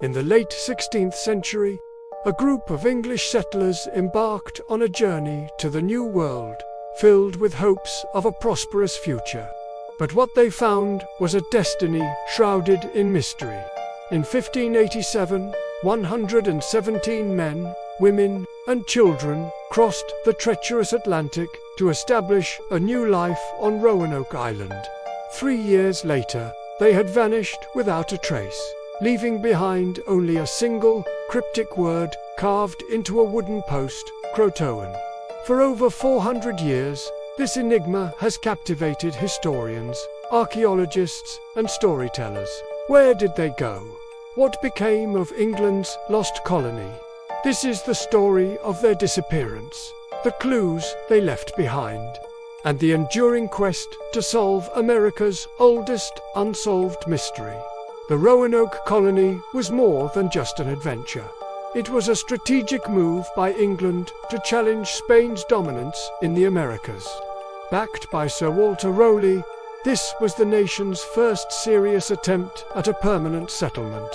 In the late 16th century, a group of English settlers embarked on a journey to the New World, filled with hopes of a prosperous future. But what they found was a destiny shrouded in mystery. In 1587, 117 men, women, and children crossed the treacherous Atlantic to establish a new life on Roanoke Island. 3 years later, they had vanished without a trace, leaving behind only a single, cryptic word carved into a wooden post, Croatoan. For over 400 years, this enigma has captivated historians, archaeologists, and storytellers. Where did they go? What became of England's lost colony? This is the story of their disappearance, the clues they left behind, and the enduring quest to solve America's oldest unsolved mystery. The Roanoke colony was more than just an adventure. It was a strategic move by England to challenge Spain's dominance in the Americas. Backed by Sir Walter Raleigh, this was the nation's first serious attempt at a permanent settlement.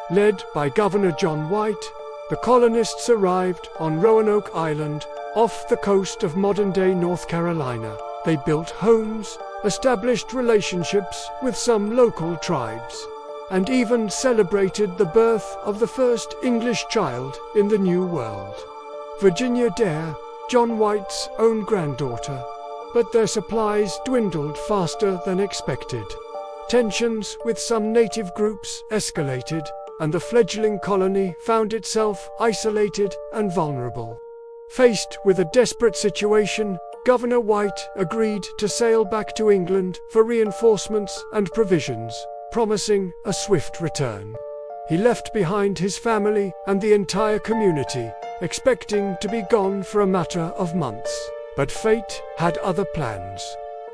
Led by Governor John White, the colonists arrived on Roanoke Island, off the coast of modern-day North Carolina. They built homes, established relationships with some local tribes, and even celebrated the birth of the first English child in the New World, Virginia Dare, John White's own granddaughter. But their supplies dwindled faster than expected. Tensions with some native groups escalated, and the fledgling colony found itself isolated and vulnerable. Faced with a desperate situation, Governor White agreed to sail back to England for reinforcements and provisions, promising a swift return. He left behind his family and the entire community, expecting to be gone for a matter of months. But fate had other plans.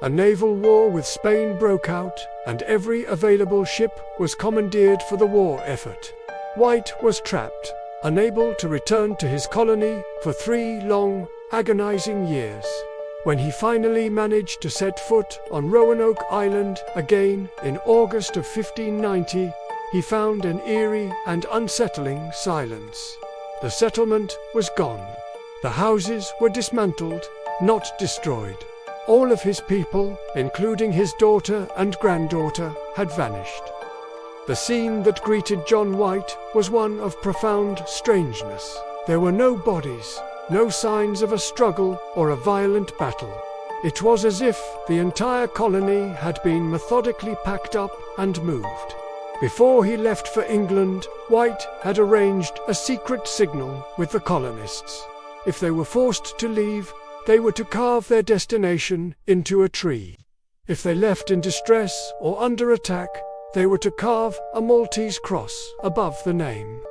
A naval war with Spain broke out, and every available ship was commandeered for the war effort. White was trapped, unable to return to his colony for 3 long, agonizing years. When he finally managed to set foot on Roanoke Island again in August of 1590, he found an eerie and unsettling silence. The settlement was gone. The houses were dismantled, not destroyed. All of his people, including his daughter and granddaughter, had vanished. The scene that greeted John White was one of profound strangeness. There were no bodies, no signs of a struggle or a violent battle. It was as if the entire colony had been methodically packed up and moved. Before he left for England, White had arranged a secret signal with the colonists. If they were forced to leave, they were to carve their destination into a tree. If they left in distress or under attack, they were to carve a Maltese cross above the name.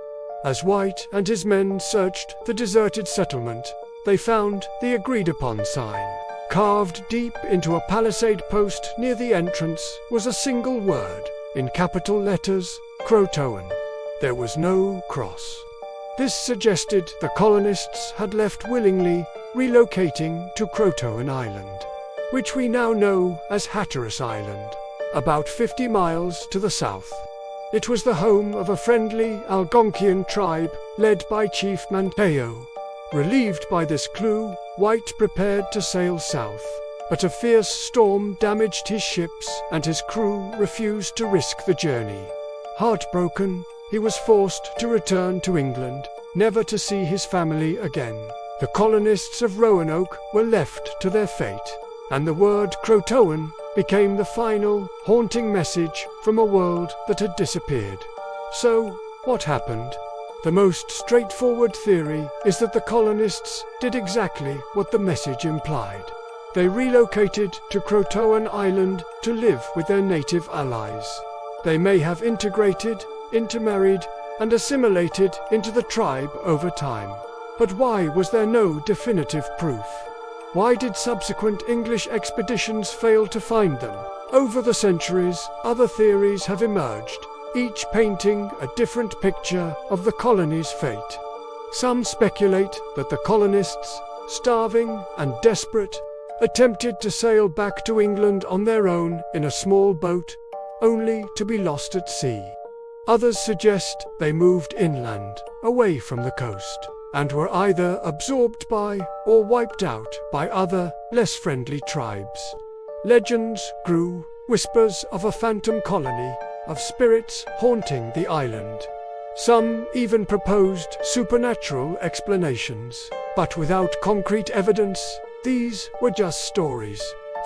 As White and his men searched the deserted settlement, they found the agreed-upon sign. Carved deep into a palisade post near the entrance was a single word, in capital letters, Croatoan. There was no cross. This suggested the colonists had left willingly, relocating to Croatoan Island, which we now know as Hatteras Island, about 50 miles to the south. It was the home of a friendly Algonquian tribe led by Chief Manteo. Relieved by this clue, White prepared to sail south, but a fierce storm damaged his ships and his crew refused to risk the journey. Heartbroken, he was forced to return to England, never to see his family again. The colonists of Roanoke were left to their fate, and the word Croatoan became the final, haunting message from a world that had disappeared. So, what happened? The most straightforward theory is that the colonists did exactly what the message implied. They relocated to Croatoan Island to live with their native allies. They may have integrated, intermarried, and assimilated into the tribe over time. But why was there no definitive proof? Why did subsequent English expeditions fail to find them? Over the centuries, other theories have emerged, each painting a different picture of the colony's fate. Some speculate that the colonists, starving and desperate, attempted to sail back to England on their own in a small boat, only to be lost at sea. Others suggest they moved inland, away from the coast, and were either absorbed by or wiped out by other, less friendly tribes. Legends grew, whispers of a phantom colony, of spirits haunting the island. Some even proposed supernatural explanations, but without concrete evidence. These were just stories,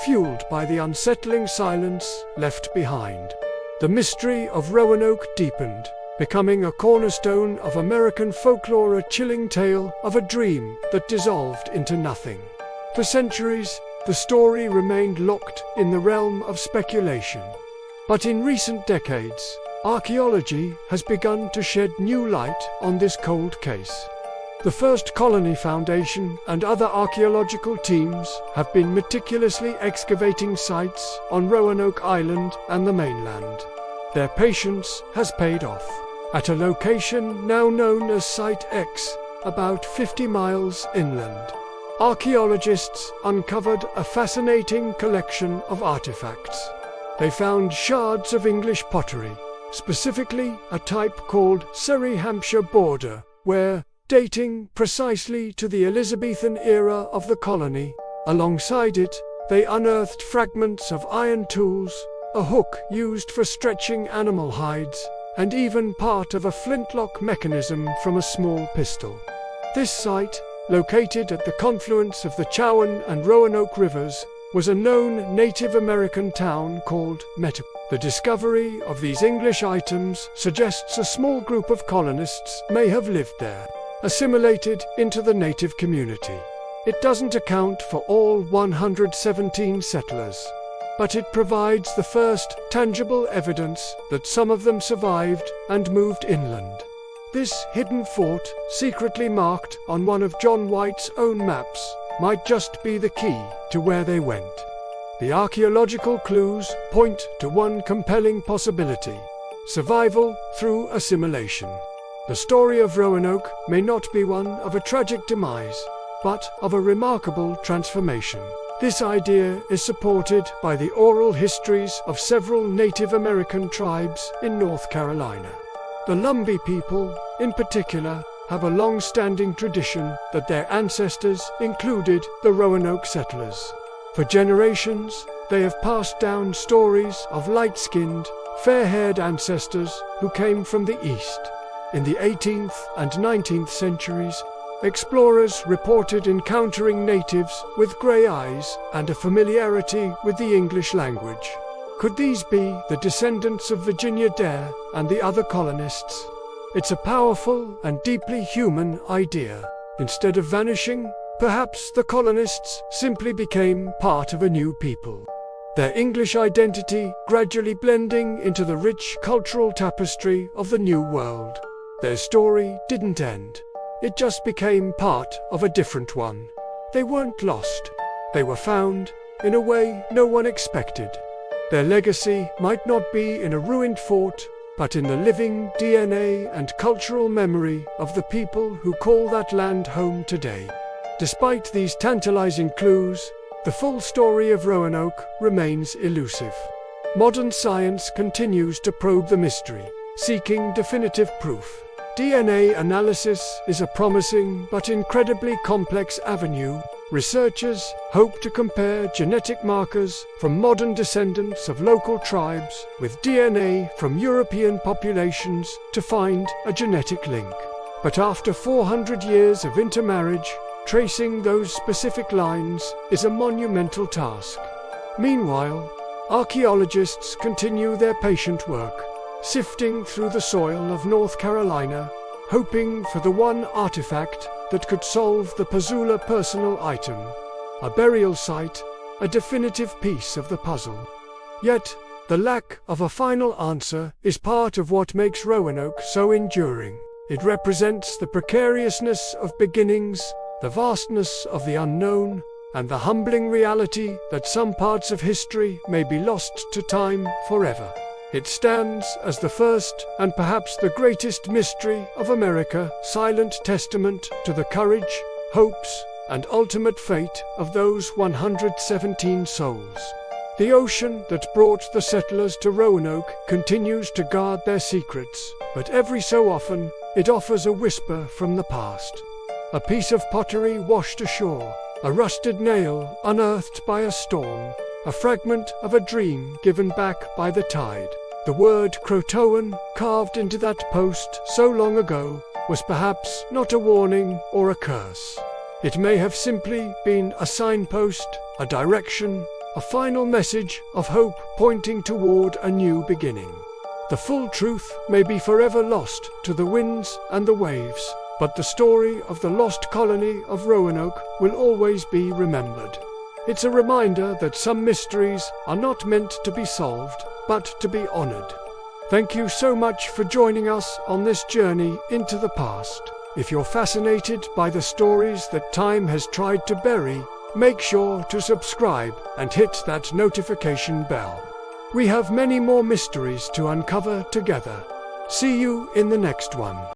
fueled by the unsettling silence left behind. The mystery of Roanoke deepened, becoming a cornerstone of American folklore, a chilling tale of a dream that dissolved into nothing. For centuries, the story remained locked in the realm of speculation. But in recent decades, archaeology has begun to shed new light on this cold case. The First Colony Foundation and other archaeological teams have been meticulously excavating sites on Roanoke Island and the mainland. Their patience has paid off. At a location now known as Site X, about 50 miles inland, archaeologists uncovered a fascinating collection of artifacts. They found shards of English pottery, specifically a type called Surrey Hampshire border, ware, dating precisely to the Elizabethan era of the colony. Alongside it, they unearthed fragments of iron tools, a hook used for stretching animal hides, and even part of a flintlock mechanism from a small pistol. This site, located at the confluence of the Chowan and Roanoke rivers, was a known Native American town called Meta. The discovery of these English items suggests a small group of colonists may have lived there, assimilated into the native community. It doesn't account for all 117 settlers, but it provides the first tangible evidence that some of them survived and moved inland. This hidden fort, secretly marked on one of John White's own maps, might just be the key to where they went. The archaeological clues point to one compelling possibility: survival through assimilation. The story of Roanoke may not be one of a tragic demise, but of a remarkable transformation. This idea is supported by the oral histories of several Native American tribes in North Carolina. The Lumbee people, in particular, have a long-standing tradition that their ancestors included the Roanoke settlers. For generations, they have passed down stories of light-skinned, fair-haired ancestors who came from the east. In the 18th and 19th centuries, explorers reported encountering natives with grey eyes and a familiarity with the English language. Could these be the descendants of Virginia Dare and the other colonists? It's a powerful and deeply human idea. Instead of vanishing, perhaps the colonists simply became part of a new people, their English identity gradually blending into the rich cultural tapestry of the New World. Their story didn't end. It just became part of a different one. They weren't lost. They were found in a way no one expected. Their legacy might not be in a ruined fort, but in the living DNA and cultural memory of the people who call that land home today. Despite these tantalizing clues, the full story of Roanoke remains elusive. Modern science continues to probe the mystery, seeking definitive proof. DNA analysis is a promising but incredibly complex avenue. Researchers hope to compare genetic markers from modern descendants of local tribes with DNA from European populations to find a genetic link. But after 400 years of intermarriage, tracing those specific lines is a monumental task. Meanwhile, archaeologists continue their patient work, sifting through the soil of North Carolina, hoping for the one artifact that could solve the Pazula personal item, a burial site, a definitive piece of the puzzle. Yet, the lack of a final answer is part of what makes Roanoke so enduring. It represents the precariousness of beginnings, the vastness of the unknown, and the humbling reality that some parts of history may be lost to time forever. It stands as the first and perhaps the greatest mystery of America, silent testament to the courage, hopes, and ultimate fate of those 117 souls. The ocean that brought the settlers to Roanoke continues to guard their secrets, but every so often it offers a whisper from the past. A piece of pottery washed ashore, a rusted nail unearthed by a storm, a fragment of a dream given back by the tide. The word Croatoan, carved into that post so long ago, was perhaps not a warning or a curse. It may have simply been a signpost, a direction, a final message of hope pointing toward a new beginning. The full truth may be forever lost to the winds and the waves, but the story of the lost colony of Roanoke will always be remembered. It's a reminder that some mysteries are not meant to be solved, but to be honored. Thank you so much for joining us on this journey into the past. If you're fascinated by the stories that time has tried to bury, make sure to subscribe and hit that notification bell. We have many more mysteries to uncover together. See you in the next one.